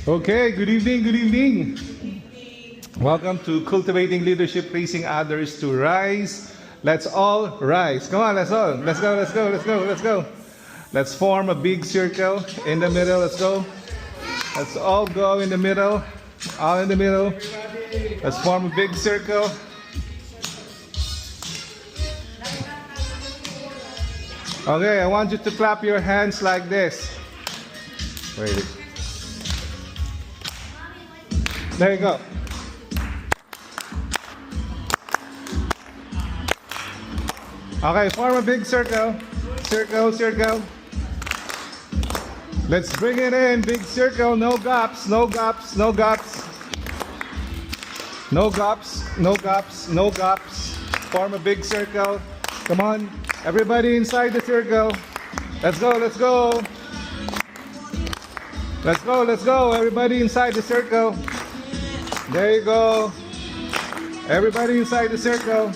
Okay, good evening, good evening. Welcome to Cultivating Leadership, Raising Others to Rise. Let's all rise. Come on, let's go, let's go, let's go. Let's form a big circle in the middle, let's go. Let's all go in the middle, all in the middle. Let's form a big circle. Okay, I want you to clap your hands like this. Wait. There you go. Okay, form a big circle. Circle, circle. Let's bring it in. Big circle. No gaps, no gaps, no gaps. No gaps, no gaps, no gaps. Form a big circle. Come on. Everybody inside the circle. Let's go, let's go. Let's go, let's go. Everybody inside the circle. There you go. Everybody inside the circle.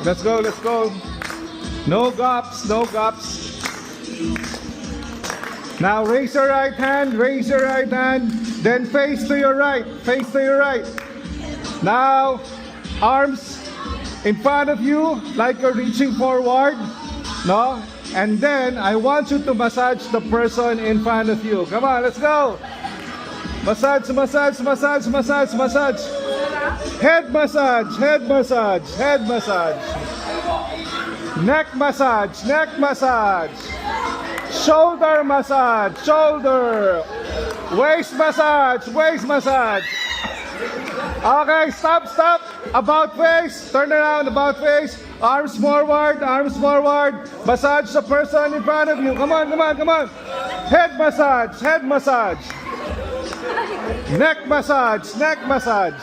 Let's go, let's go. No gaps, no gaps. Now raise your right hand, raise your right hand. Then face to your right, face to your right. Now, arms in front of you like you're reaching forward. No? And then I want you to massage the person in front of you. Come on, let's go. Massage, massage, massage, massage, massage. Head massage, head massage, head massage. Neck massage, neck massage. Shoulder massage, shoulder. Waist massage, waist massage. Okay, stop, stop. About face, turn around, about face. Arms forward, arms forward. Massage the person in front of you. Come on, come on, come on. Head massage, head massage. Neck massage, neck massage.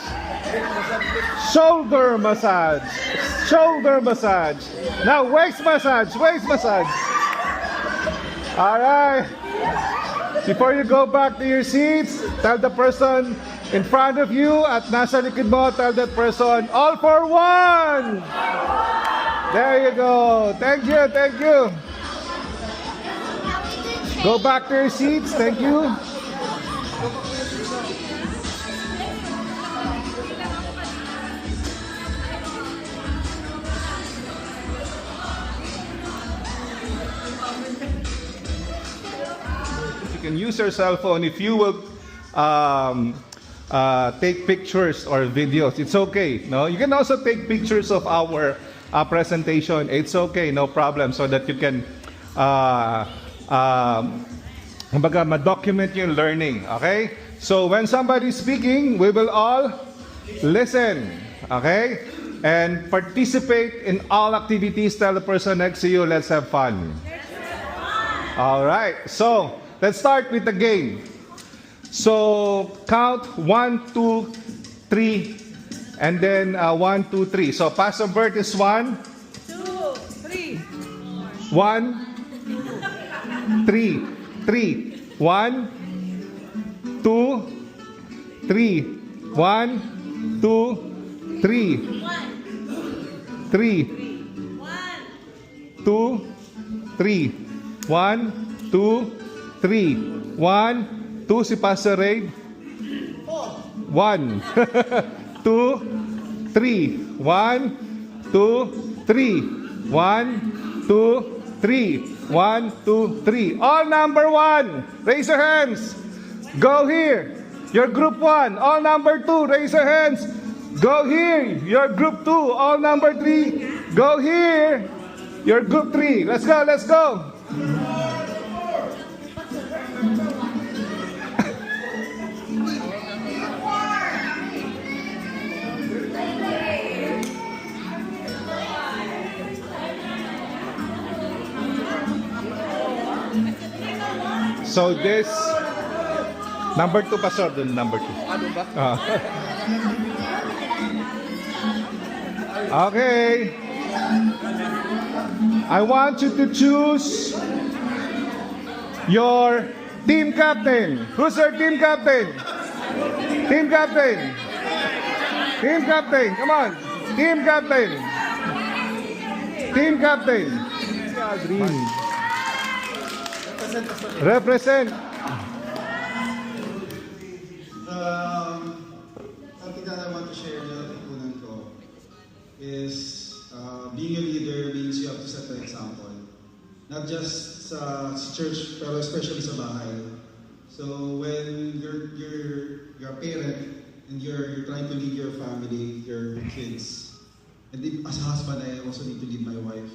Shoulder massage, shoulder massage. Now waist massage, waist massage. All right. Before you go back to your seats, tell the person in front of you at nasa likod mo, tell that person, all for one. There you go. Thank you, thank you. Go back to your seats. Thank you. You can use your cell phone if you will take pictures or videos. It's okay. No, you can also take pictures of our presentation. It's okay, no problem. So that you can ma-document yung learning. Okay. So when somebody is speaking, we will all listen. Okay, and participate in all activities. Tell the person next to you, let's have fun. All right. So let's start with the game. So count 1, 2, 3, and then 1, 2, 3. So Pastor Bert is 1, 2, 3. 1, 3, 3, 1, 2, 3, 1, 2, 3, 3, 2, 3, 1, 2, 3, 1, 2 si Pastor Ray. 1, 2, 3, 1, 2, 3, 1, 2, 3, 1, 2, 3. All number 1, raise your hands. Go here. Your group 1. All number 2, raise your hands. Go here. Your group 2. All number 3. Go here. Your group 3. Let's go, let's go. So this number 2 Pastor, dun number 2. Ano ba? Okay. I want you to choose your team captain. Who's your team captain? Team captain. Team captain. Come on. Team captain. Team captain. Represent. Something that I want to share na natutunan ko is being a leader means you have to set an example. Not just sa church, pero especially sa bahay. So when you're a parent and you're trying to lead your family, your kids, and as a husband, I also need to lead my wife.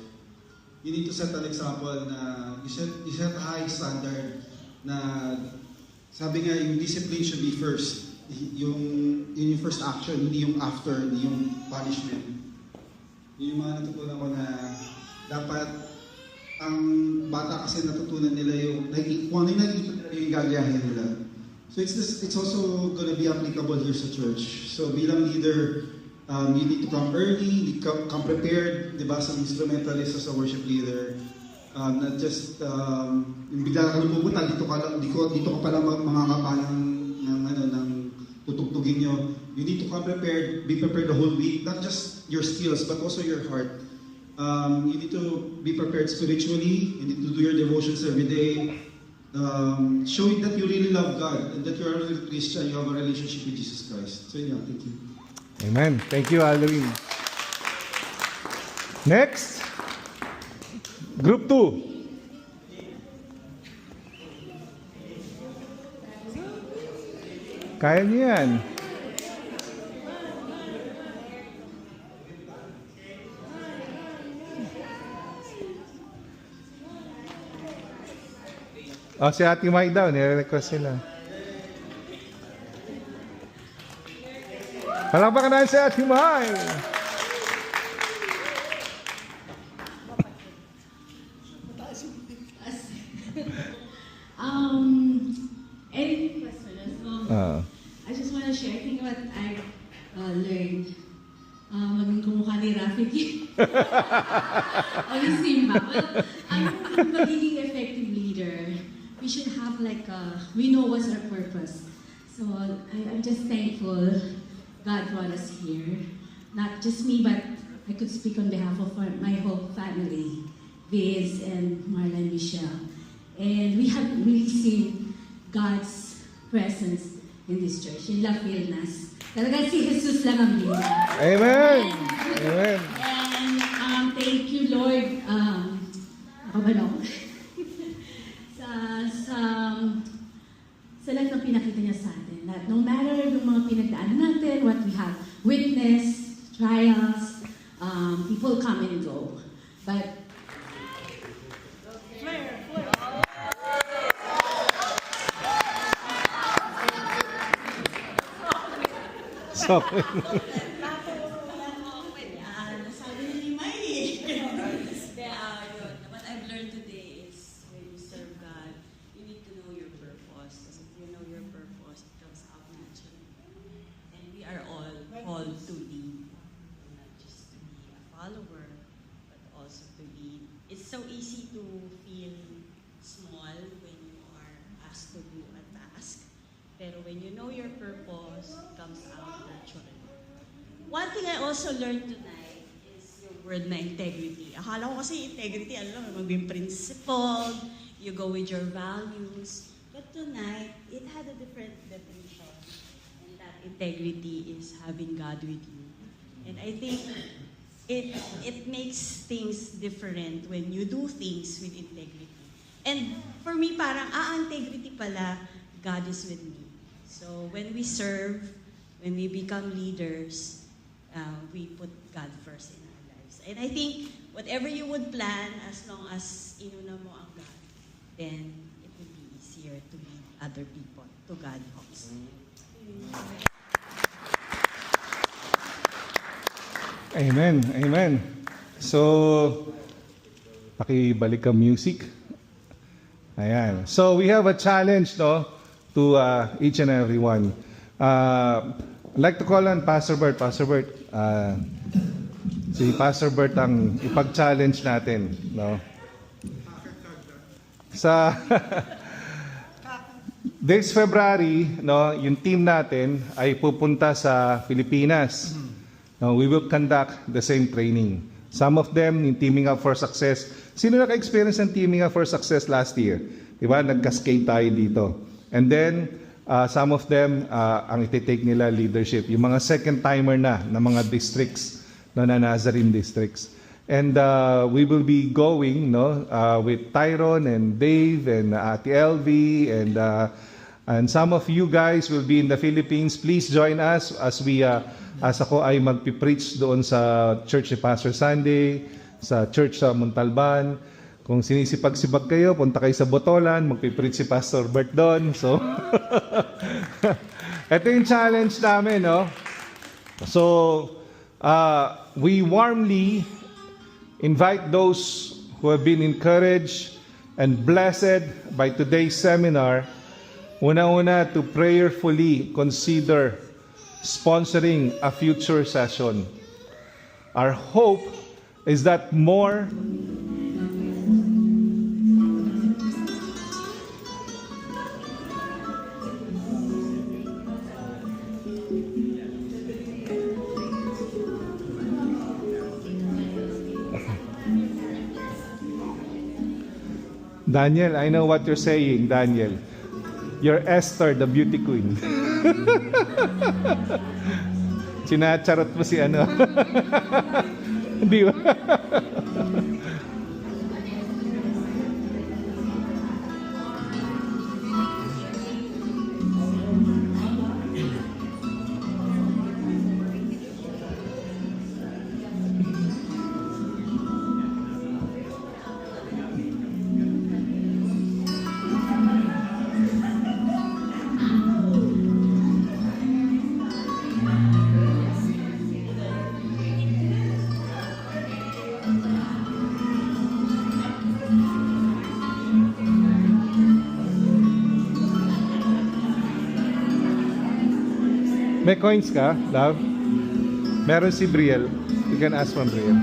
You need to set an example na you set a high standard na sabi nga yung discipline should be first. Yung first action, hindi yung after, hindi yung punishment. Yun yung mga natutunan ko na dapat ang bata kasi natutunan nila kung ano yung nakikita nila yung gagayahin nila. So it's also gonna be applicable here sa church. So bilang leader, you need to come early, come prepared, di ba, sa instrumentalist o sa worship leader. Not just, yung bigla ka lumubunta, dito ka pala makakapa ng tutugtugin nyo. You need to come prepared, be prepared the whole week, not just your skills, but also your heart. You need to be prepared spiritually, you need to do your devotions every day, showing that you really love God, and that you are a real Christian, you have a relationship with Jesus Christ. So yeah, thank you. Amen. Thank you, Alvin. Next, Group 2. Kaya niyo yan. Si Ate Mai daw, nire-request sila. Palakpakan natin si Ate Mai. Any question? So, I just want to share. I think what I learned, maging kumukha ni Rafiki. O ni Simba. Well, magiging effective leader, we should have we know what's our purpose. So I'm just thankful God brought us here. Not just me, but I could speak on behalf of my whole family, Viz and Marla and Michelle. And we have really seen God's presence in this church, in La Pilnas. Talagang si Jesus lang ang bida. Amen! Amen! And thank you, Lord. Ako ba no? sa lahat ng pinakita niya sa atin. That no matter yung mga pinagdaanan natin, what we have witnessed, trials, people come and go. But Sorry. Nasabi ni May. What I've learned today is when you serve God, you need to know your purpose. Because if you know your purpose, it comes out naturally. And we are all called to lead. Not just to be a follower, but also to lead. It's so easy to feel small when you are asked to do a task. Pero when you know your purpose, it comes out naturally. One thing I also learned tonight is yung word na integrity. Akala ko kasi integrity, maging principled, you go with your values. But tonight, it had a different definition. And that integrity is having God with you. And I think it makes things different when you do things with integrity. And for me, parang, integrity pala, God is with me. So when we serve, when we become leaders, we put God first in our lives. And I think whatever you would plan, as long as inuna mo ang God, then it will be easier to lead other people to God also. Amen. Amen. So, pakibalik ang music. Ayan. So, we have a challenge, no? To each and every one. I'd like to call on Pastor Bert. Pastor Bert, si Pastor Bert ang ipag-challenge natin, no? Sa this February, no, yung team natin ay pupunta sa Pilipinas. No, we will conduct the same training. Some of them in Teaming Up for Success. Sino naka-experience ng Teaming Up for Success last year? Diba? Nag-cascade tayo dito. And then, some of them, ang iti-take nila leadership. Yung mga second-timer na mga districts, no, na Nazarene districts. And we will be going, no, with Tyron and Dave and Ate LV and some of you guys will be in the Philippines. Please join us as we as ako ay magpi-preach doon sa church ni Pastor Sunday, sa church sa Montalban. Kung sinisipag-sipag kayo, punta kayo sa Botolan, magpi-preach si Pastor Bert doon. So ito yung challenge namin, no? So we warmly invite those who have been encouraged and blessed by today's seminar, una-una to prayerfully consider sponsoring a future session. Our hope is that more Daniel, I know what you're saying, Daniel. You're Esther, the beauty queen. Sinacharot mo si ano. Hindi ba? May coins ka, love? Meron si Brielle. You can ask from Brielle.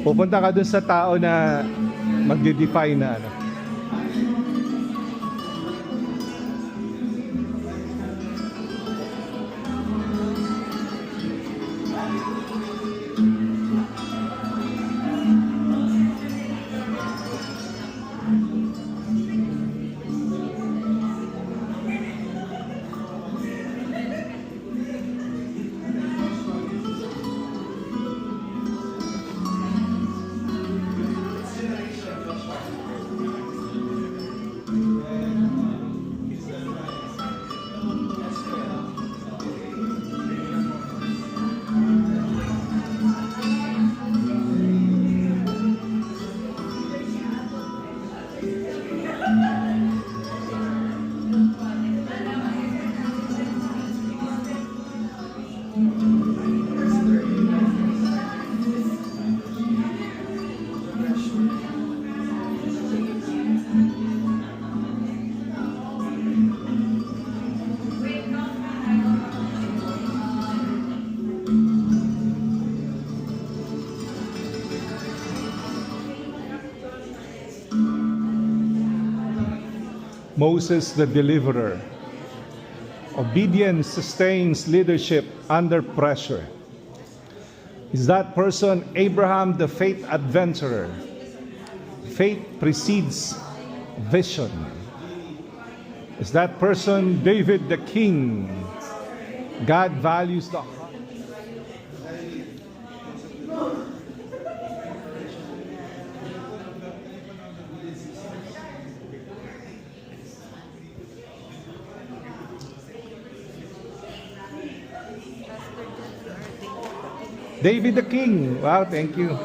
Pupunta ka dun sa tao na magde-define na ano. Moses the deliverer. Obedience sustains leadership under pressure. Is that person Abraham the faith adventurer? Faith precedes vision. Is that person David the king? God values the heart. David the king. Wow, thank you.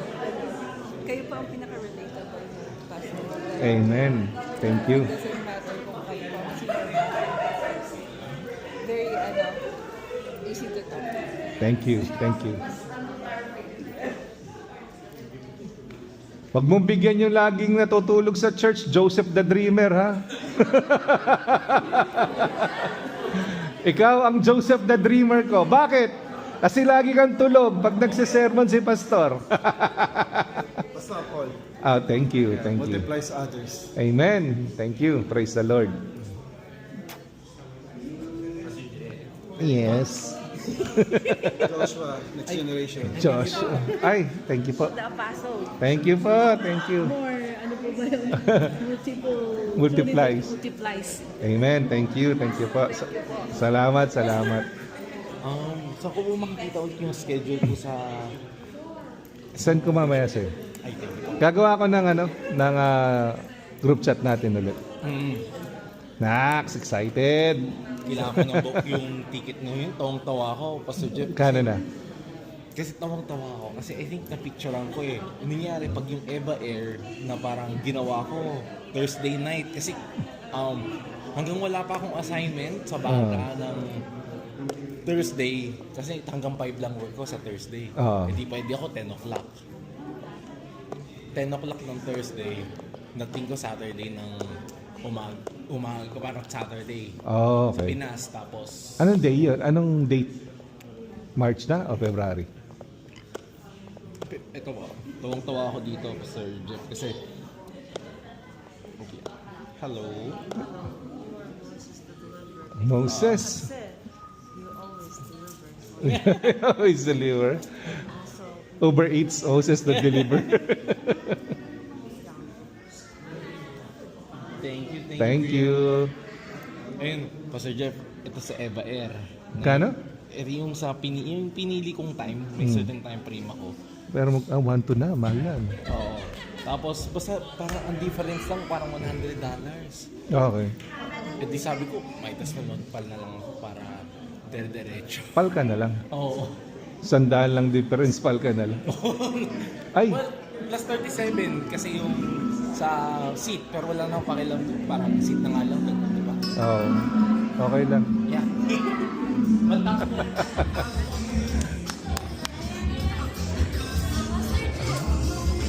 Kayo pa ang pinaka-relatable mo, Pastor. Amen. Thank you. Doesn't matter kung kayo pa ang sino. Very, easy to talk to. Thank you. Thank you. Wag mong bigyan yung laging natutulog sa church, Joseph the Dreamer, ha? Ikaw ang Joseph the Dreamer ko. Bakit? Kasi lagi kang tulog pag nagsisermon si Pastor. Basta Paul. Ah, thank you. Thank you. Multiplies others. Amen. Thank you. Praise the Lord. Yes. Joshua, next generation. Josh. Ay, thank you po. The apostle. Thank you po. Thank you. More, ano po po ba yun? Multiplies. Multiplies. Amen. Thank you po. Salamat. Saan ko po makikita ulit yung schedule ko sa... Send ko mamaya sa'yo. Ay, thank you. Gagawa ko ng group chat natin ulit. Nax, excited. Kailangan ko na book yung ticket ngayon. Tawang-tawa ako, Pastor Jeff. Kano na? Kasi tawang-tawa ako. Kasi I think na-picturean ko eh. Nangyari pag yung Eva Air na parang ginawa ko Thursday night. Kasi hanggang wala pa akong assignment sa bangka ng Thursday. Kasi hanggang 5 lang work ko sa Thursday. Hindi pwede ako 10 o'clock. 10 o'clock ng Thursday. Dating ko Saturday ng umaga parang Saturday. Oh, Sa okay. Pinas. Tapos Anong day yun? Anong date? March na o February? ito po. Tawang-tawa ako dito, Sir Jeff. Kasi okay. Hello. Moses. Said, you always deliver. Always deliver. Uber Eats, Moses the deliver. Thank you. Ayun, Pastor Jeff, ito sa Eva Air. Kano? Yung yung pinili kong time, may certain time frame ako. Pero 1 to na, mahal yan. Oo. Tapos, basta parang ang difference lang, parang $100. Okay. E di sabi ko, might as well magpal na lang ako para dire-diretso. Pal ka na lang. Oo. Sandaan lang difference, pal ka na lang. Ay, Well, plus 37 kasi yung sa seat, pero wala nang pakialam doon. Parang seat na nga lang doon, di ba? oh, okay lang. Yeah. Maltang po.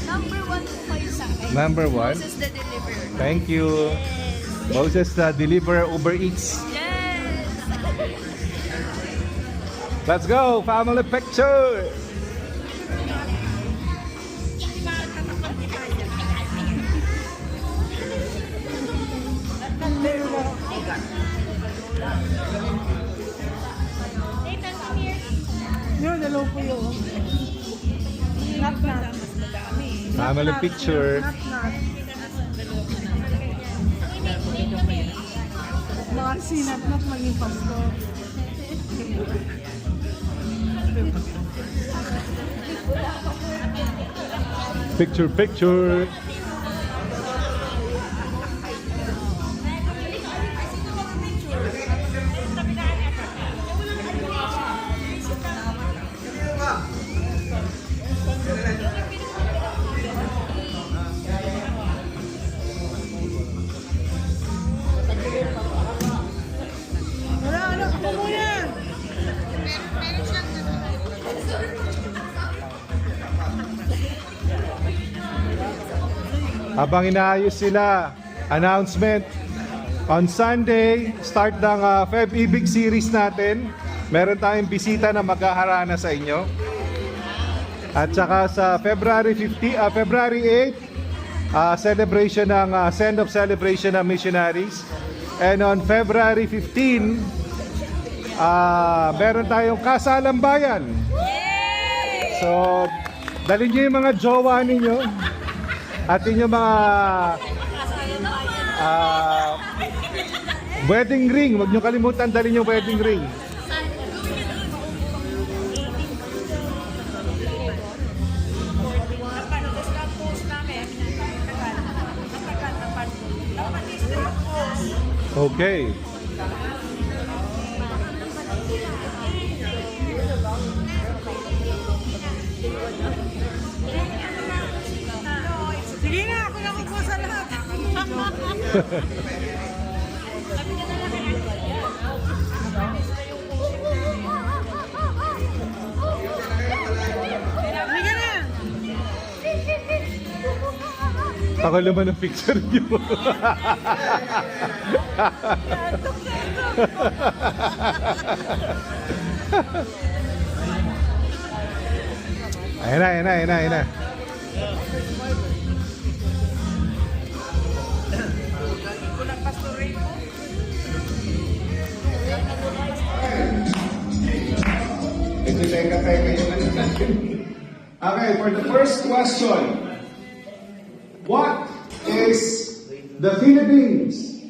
Number 1 po kayo sa akin. Number 1. Moses the deliverer. Thank you. Moses the deliverer, Uber Eats. Yes! Let's go, family picture. Yun, dalaw po yun. Not. Family picture. Marcy, not maging pasto. Picture. Habang inaayos sila, announcement. On Sunday, start ng Feb Ibig series natin. Meron tayong bisita na maghaharana sa inyo. At saka sa February 8, celebration ng send-off celebration ng missionaries. And on February 15, meron tayong kasalang bayan. So, dalhin nyo yung mga jowa ninyo at inyong mga wedding ring. Huwag nyo kalimutan dalhin yung wedding ring. Okay. Sige na, ako na kukuha sa lahat. Sige na. Ako naman ang picture niyo. Ayan na. Okay, for the first question, what the Philippines'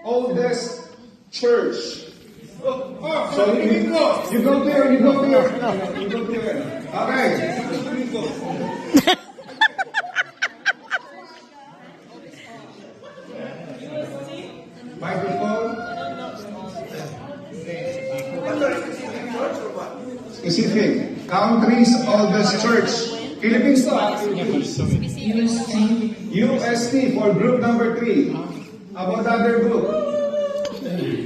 oldest church. So you go there, you go there. You go there. Okay. Microphone. Specific. Country's oldest church. Philippines to. UST for group number 3. About other group.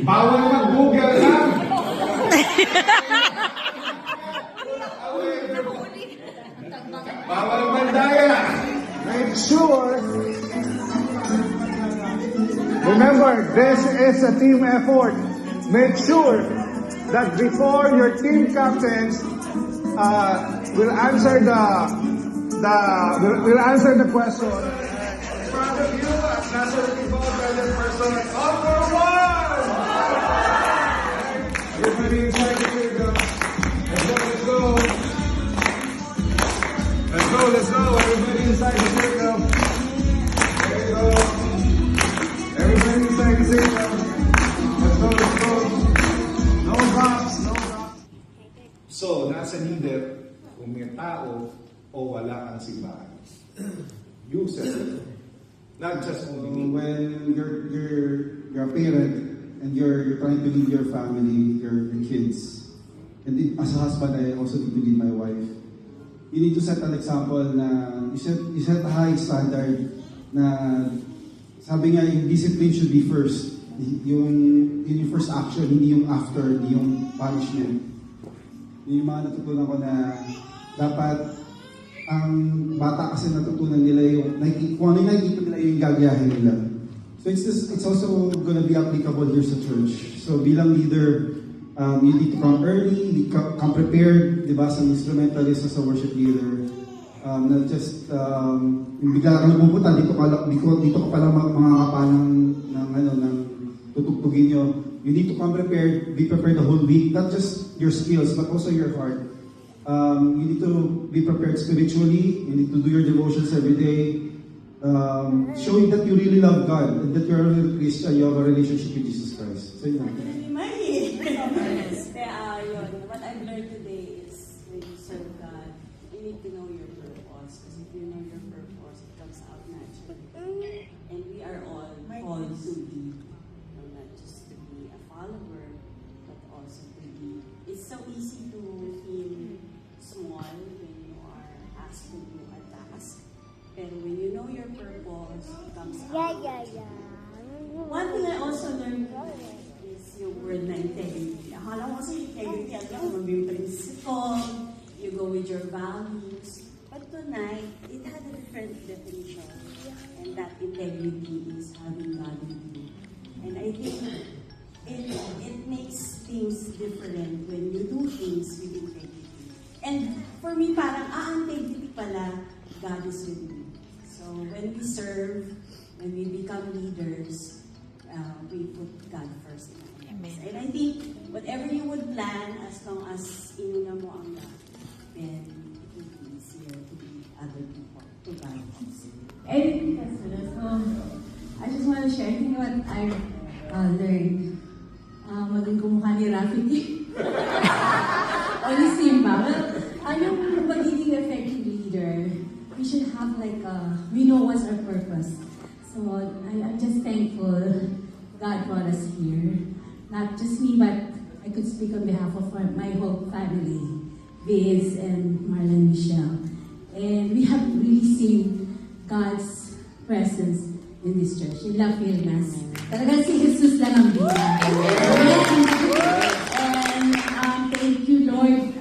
Bawal mag-Google ha. Bawal mandaya. Make sure. Remember, this is a team effort. Make sure that before your team captains will answer the question. In front of you, as National People President person, all for one! Everybody inside the circle. Let's go. Let's go. Let's go. Everybody inside the circle. There you go. Everybody inside the circle. Let's go. Let's go. No drops. No drops. So, nasa leader kung may tao o wala kang simbahan. You said it. Not just only me. When you're a parent and you're trying to lead your family, your kids, and as a husband, I also need to lead my wife. You need to set an example na you set a high standard na sabi nga yung discipline should be first. Yung first action, hindi yung after, hindi yung punishment. Yung mga natutunan ko na dapat ang bata kasi natutunan nila yung kung ano yung nakikita nila yung gagayahin nila. So it's also gonna be applicable here sa church. So bilang leader, you need to come early, come prepared, di ba, sa instrumentalist, sa worship leader. Not just, bigla kang pupunta, dito ka pala mga kapanang ng tutugtugin nyo. You need to come prepared, be prepared the whole week, not just your skills, but also your heart. You need to be prepared spiritually, you need to do your devotions every day, showing that you really love God, and that you're a real Christian, you have a relationship with Jesus Christ. So yun. Kaya yun, what I've learned today is when you serve God, you need to know your purpose. Because if you know your purpose, it comes out naturally. And we are all called to be, not just to be a follower, but also to be. It's so easy to feel small when you are asked to do a task. Pero when you know your purpose, it comes out. One thing I also learned is yung word na integrity. Akala ko kasi integrity, at yung maging principle, you go with your values. But tonight, it had a different definition. And that integrity is having God with you. And I think it makes things different when you do things with integrity. And for me, parang, integrity pala, God is with me. So when we serve, when we become leaders, we put God first in our lives. And I think whatever you would plan, as long as inuna mo ang God, then it will be easier to be other people, to God also. Anything that's so I just want to share, I think what I learned, maging kumukha ni Rafiki. O ni Simba. Well, yung magiging effective leader, we should have we know what's our purpose. So I'm just thankful God brought us here. Not just me, but I could speak on behalf of my whole family, Biz and Marlon Michelle. And we have really seen God's presence in this church. In La Firmas. Talagang si Jesus lang ang bida. And thank you, Lord.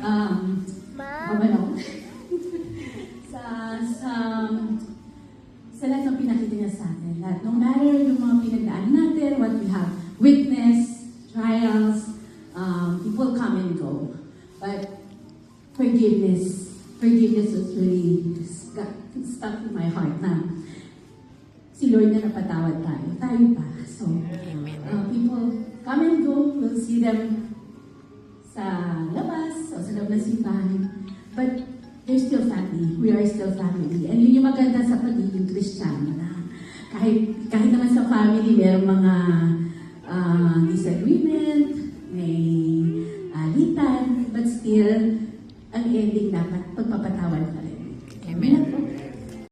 sa lahat ng pinakita niya sa atin. No matter yung mga pinagdaan natin, what we have witnessed, trials, people come and go. But forgiveness was really stuck in my heart na si Lord na napatawad tayo pa. So, people come and go, we'll see them sa labas o sa loob ng simbahan. But they're still family. We are still family. And yun yung maganda sa pagiging Kristiyano na kahit naman sa family, merong mga disagreement, may alitan, but still, ang ending dapat pagpapatawad pa rin. Amen.